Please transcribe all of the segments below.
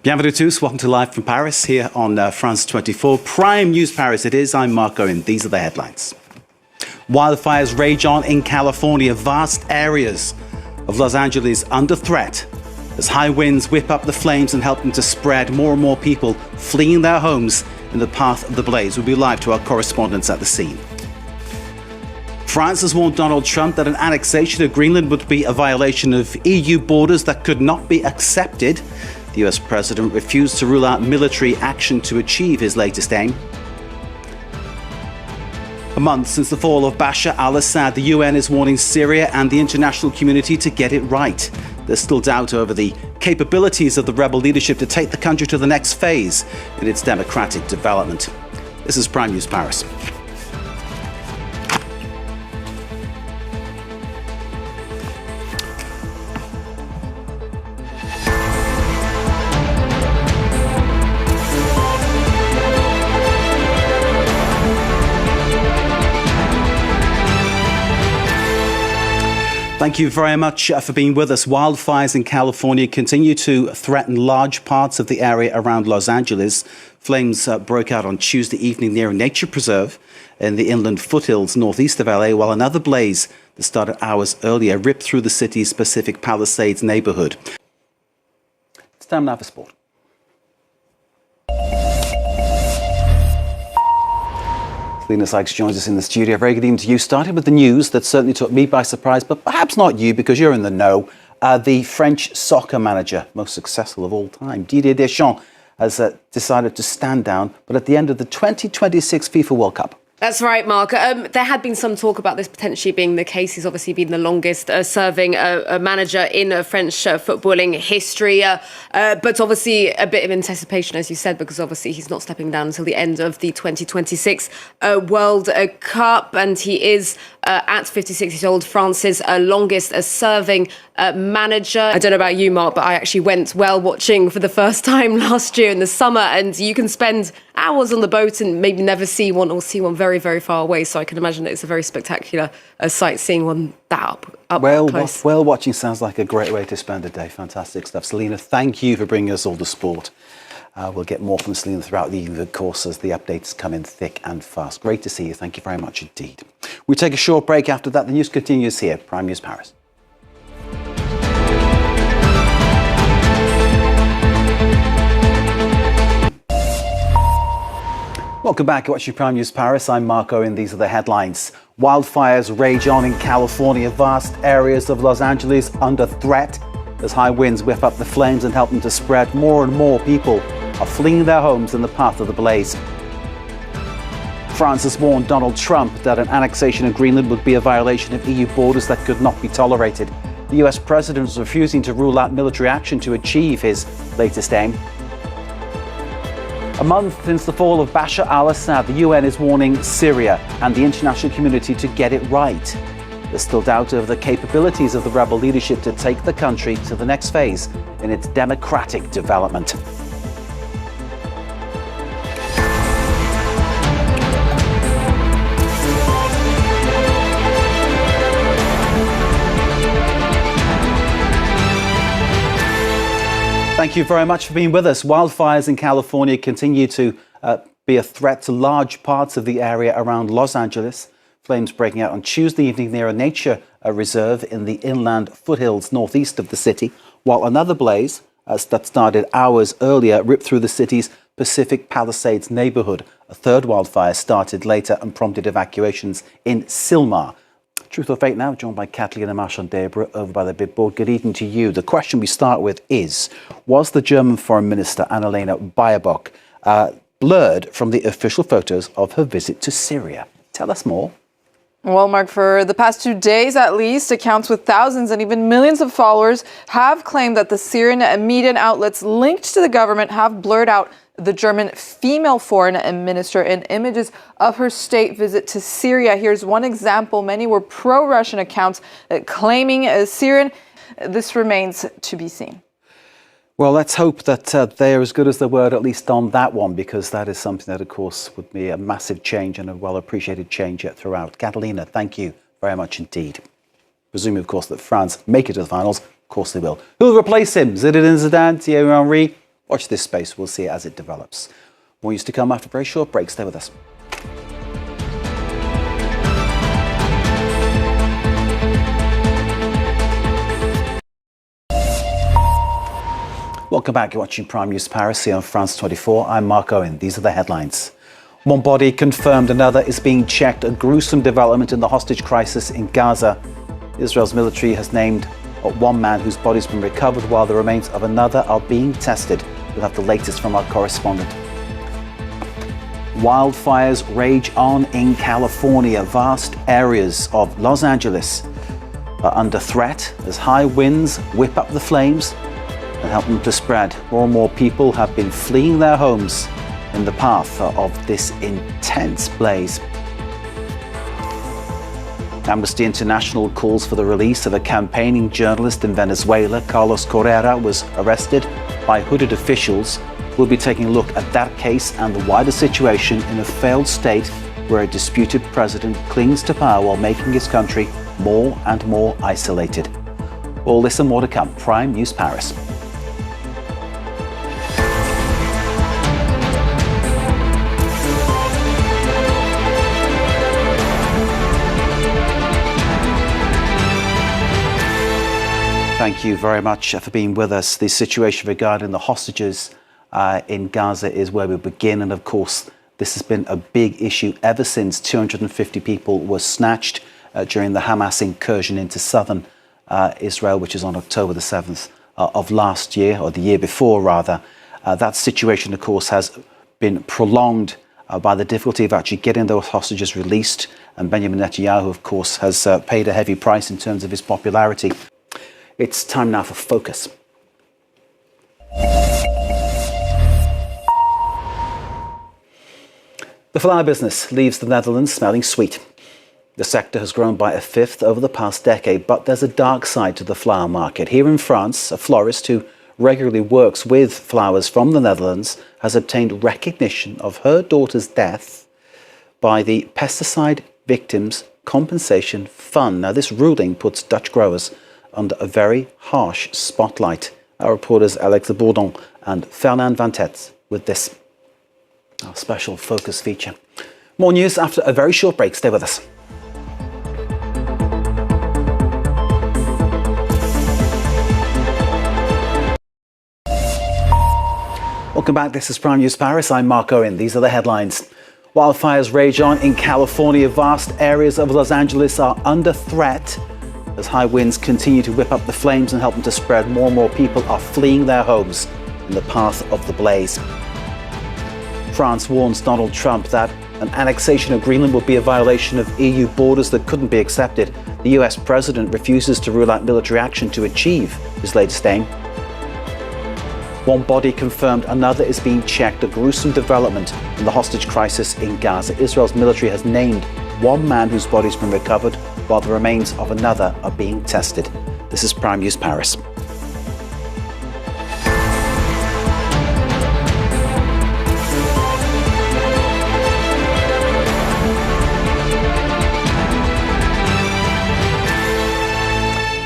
Bienvenue tous, welcome to Live from Paris here on France 24. Prime News Paris it is, I'm Mark Owen. These are the headlines. Wildfires rage on in California, vast areas of Los Angeles under threat as high winds whip up the flames and help them to spread. More and more people fleeing their homes in the path of the blaze. We'll be live to our correspondents at the scene. France has warned Donald Trump that an annexation of Greenland would be a violation of EU borders that could not be accepted. The US president refused to rule out military action to achieve his latest aim. A month since the fall of Bashar al-Assad, the UN is warning Syria and the international community to get it right. There's still doubt over the capabilities of the rebel leadership to take the country to the next phase in its democratic development. This is Prime News Paris. Thank you very much for being with us. Wildfires in California continue to threaten large parts of the area around Los Angeles. Flames broke out on Tuesday evening near a nature preserve in the inland foothills northeast of LA, while another blaze that started hours earlier ripped through the city's Pacific Palisades neighborhood. It's time now for sport. Lena Sykes joins us in the studio. Very good evening to you. Starting with the news that certainly took me by surprise, but perhaps not you because you're in the know. The French soccer manager, most successful of all time, Didier Deschamps, has decided to stand down, but at the end of the 2026 FIFA World Cup. That's right, Mark. There had been some talk about this potentially being the case. He's obviously been the longest serving manager in French footballing history. But obviously a bit of anticipation, as you said, because obviously he's not stepping down until the end of the 2026 World Cup. And he is, at 56 years old, France's longest serving manager. I don't know about you, Mark, but I actually went whale watching for the first time last year in the summer. And you can spend hours on the boat and maybe never see one or see one very, very far away. So I can imagine that it's a very spectacular sight seeing one that up close. Whale watching sounds like a great way to spend a day. Fantastic stuff. Selena, thank you for bringing us all the sport. We'll get more from Selena throughout the evening, of course, as the updates come in thick and fast. Great to see you. Thank you very much indeed. We take a short break. After that, the news continues here. Prime News Paris. Welcome back to watching Prime News Paris. I'm Mark Owen. These are the headlines. Wildfires rage on in California. Vast areas of Los Angeles under threat as high winds whip up the flames and help them to spread. More and more people are fleeing their homes in the path of the blaze. France has warned Donald Trump that an annexation of Greenland would be a violation of EU borders that could not be tolerated. The US president is refusing to rule out military action to achieve his latest aim. A month since the fall of Bashar al-Assad, the UN is warning Syria and the international community to get it right. There's still doubt over the capabilities of the rebel leadership to take the country to the next phase in its democratic development. Thank you very much for being with us. Wildfires in California continue to be a threat to large parts of the area around Los Angeles. Flames breaking out on Tuesday evening near a nature reserve in the inland foothills northeast of the city, while another blaze that started hours earlier ripped through the city's Pacific Palisades neighborhood. A third wildfire started later and prompted evacuations in Sylmar. Truth or Fate now, joined by Kathleen and Marchand-Debrah over by the big board. Good evening to you. The question we start with is, was the German Foreign Minister Annalena Baerbock blurred from the official photos of her visit to Syria? Tell us more. Well, Mark, for the past 2 days at least, accounts with thousands and even millions of followers have claimed that the Syrian media outlets linked to the government have blurred out the German female foreign minister in images of her state visit to Syria. Here's one example. Many were pro-Russian accounts claiming Syrian. This remains to be seen. Well, let's hope that they're as good as their word, at least on that one, because that is something that, of course, would be a massive change and a well-appreciated change throughout. Catalina, thank you very much indeed. Presuming, of course, that France make it to the finals. Of course they will. Who will replace him? Zinedine Zidane, Thierry Henry? Watch this space. We'll see it as it develops. More news to come after a very short break. Stay with us. Welcome back. You're watching Prime News Paris here on France 24. I'm Mark Owen. These are the headlines. One body confirmed, another is being checked. A gruesome development in the hostage crisis in Gaza. Israel's military has named one man whose body's been recovered, while the remains of another are being tested. We'll have the latest from our correspondent. Wildfires rage on in California. Vast areas of Los Angeles are under threat as high winds whip up the flames and help them to spread. More and more people have been fleeing their homes in the path of this intense blaze. Amnesty International calls for the release of a campaigning journalist in Venezuela. Carlos Correa was arrested by hooded officials. We'll be taking a look at that case and the wider situation in a failed state where a disputed president clings to power while making his country more and more isolated. All this and more to come. Prime News Paris. Thank you very much for being with us. The situation regarding the hostages in Gaza is where we begin. And of course, this has been a big issue ever since 250 people were snatched during the Hamas incursion into southern Israel, which is on October the 7th of last year, or the year before rather. That situation, of course, has been prolonged by the difficulty of actually getting those hostages released. And Benjamin Netanyahu, of course, has paid a heavy price in terms of his popularity. It's time now for Focus. The flower business leaves the Netherlands smelling sweet. The sector has grown by a fifth over the past decade, but there's a dark side to the flower market. Here in France, a florist who regularly works with flowers from the Netherlands has obtained recognition of her daughter's death by the Pesticide Victims Compensation Fund. Now, this ruling puts Dutch growers under a very harsh spotlight. Our reporters Alex Bourdon and Fernand Vantet with this, our special Focus feature. More news after a very short break. Stay with us. Welcome back. This is Prime News Paris. I'm Mark Owen. These are the headlines. Wildfires rage on in California. Vast areas of Los Angeles are under threat as high winds continue to whip up the flames and help them to spread. More and more people are fleeing their homes in the path of the blaze. France warns Donald Trump that an annexation of Greenland would be a violation of EU borders that couldn't be accepted. The US president refuses to rule out military action to achieve his latest aim. One body confirmed, another is being checked. A gruesome development in the hostage crisis in Gaza. Israel's military has named one man whose body's been recovered, while the remains of another are being tested. This is Prime News Paris.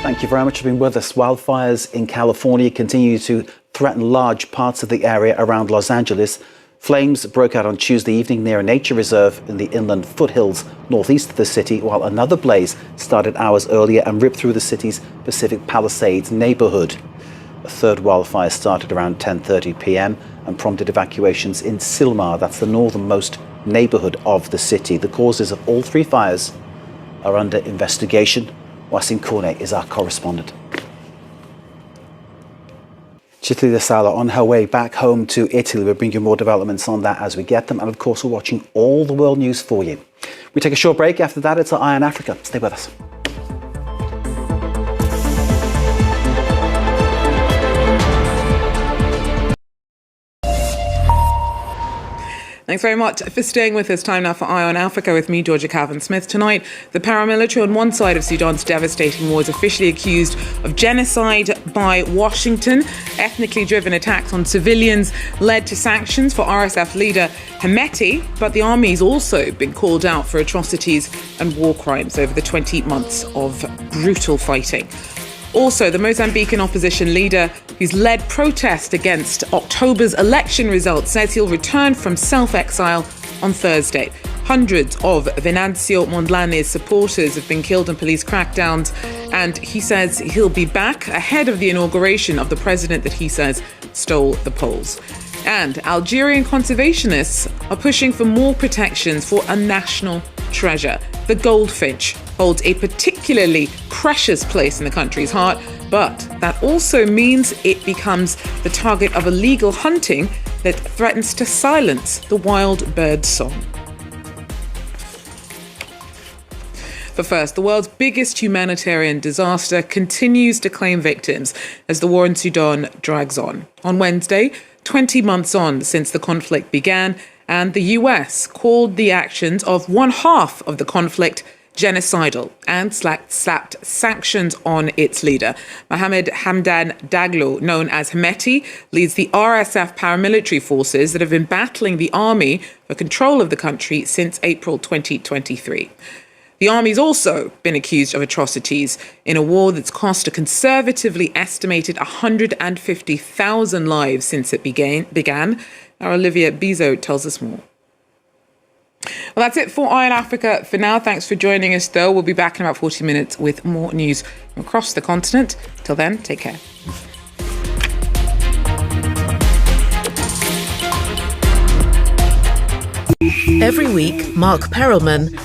Thank you very much for being with us. Wildfires in California continue to threaten large parts of the area around Los Angeles. Flames broke out on Tuesday evening near a nature reserve in the inland foothills northeast of the city, while another blaze started hours earlier and ripped through the city's Pacific Palisades neighborhood. A third wildfire started around 10:30 p.m. and prompted evacuations in Sylmar, that's the northernmost neighborhood of the city. The causes of all three fires are under investigation. Wasim Kourne is our correspondent. Chitli Sala on her way back home to Italy. We'll bring you more developments on that as we get them. And of course, we're watching all the world news for you. We take a short break. After that, it's our Eye on Africa. Stay with us. Thanks very much for staying with us. Time now for Eye on Africa with me, Georja Smith. Tonight, the paramilitary on one side of Sudan's devastating war is officially accused of genocide by Washington. Ethnically driven attacks on civilians led to sanctions for RSF leader Hemeti, but the army's also been called out for atrocities and war crimes over the 20 months of brutal fighting. Also, the Mozambican opposition leader, who's led protests against October's election results, says he'll return from self-exile on Thursday. Hundreds of Venancio Mondlane's supporters have been killed in police crackdowns, and he says he'll be back ahead of the inauguration of the president that he says stole the polls. And Algerian conservationists are pushing for more protections for a national treasure. The goldfinch holds a particularly precious place in the country's heart, but that also means it becomes the target of illegal hunting that threatens to silence the wild bird's song. But first, the world's biggest humanitarian disaster continues to claim victims as the war in Sudan drags on. On Wednesday, 20 months on since the conflict began, and the US called the actions of one half of the conflict genocidal and slapped sanctions on its leader. Mohamed Hamdan Daglo, known as Hemeti, leads the RSF paramilitary forces that have been battling the army for control of the country since April 2023. The army's also been accused of atrocities in a war that's cost a conservatively estimated 150,000 lives since it began. Our Olivia Bizot tells us more. Well, that's it for Eye on Africa for now. Thanks for joining us, though. We'll be back in about 40 minutes with more news from across the continent. Till then, take care. Every week, Mark Perelman